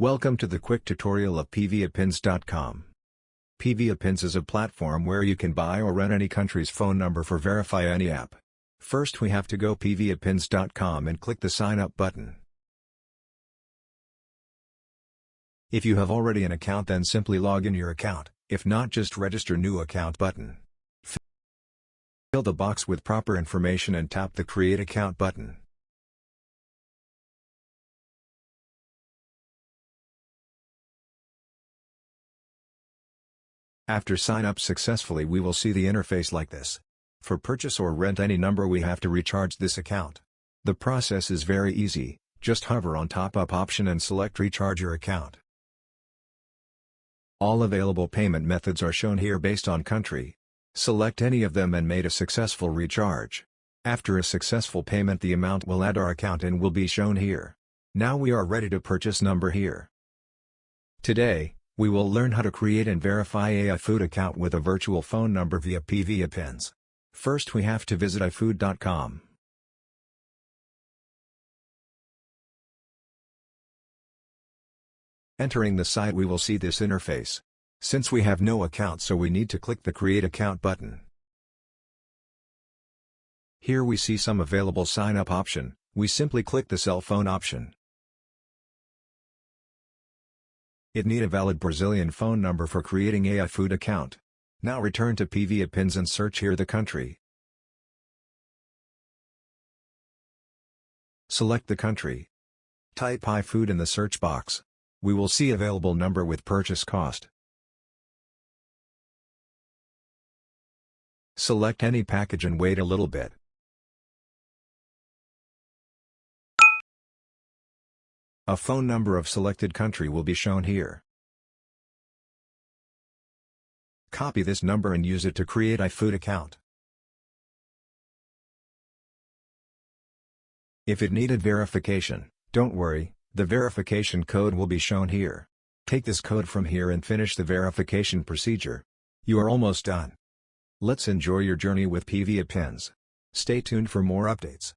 Welcome to the quick tutorial of PVAPins.com. PVAPins is a platform where you can buy or rent any country's phone number for verify any app. First we have to go PVAPins.com and click the sign up button. If you have already an account, then simply log in your account, if not just register new account button. Fill the box with proper information and tap the create account button. After sign up successfully, we will see the interface like this. For purchase or rent any number, we have to recharge this account. The process is very easy, just hover on top up option and select recharge your account. All available payment methods are shown here based on country. Select any of them and made a successful recharge. After a successful payment, the amount will add our account and will be shown here. Now we are ready to purchase number here. Today, we will learn how to create and verify a iFood account with a virtual phone number via PVAPins. First we have to visit iFood.com. Entering the site, we will see this interface. Since we have no account, so we need to click the create account button. Here we see some available sign up option. We simply click the cell phone option. It need a valid Brazilian phone number for creating a iFood account. Now return to PVAPins and search here the country. Select the country. Type iFood in the search box. We will see available number with purchase cost. Select any package and wait a little bit. A phone number of selected country will be shown here. Copy this number and use it to create iFood account. If it needed verification, don't worry, the verification code will be shown here. Take this code from here and finish the verification procedure. You are almost done. Let's enjoy your journey with PVAPins. Stay tuned for more updates.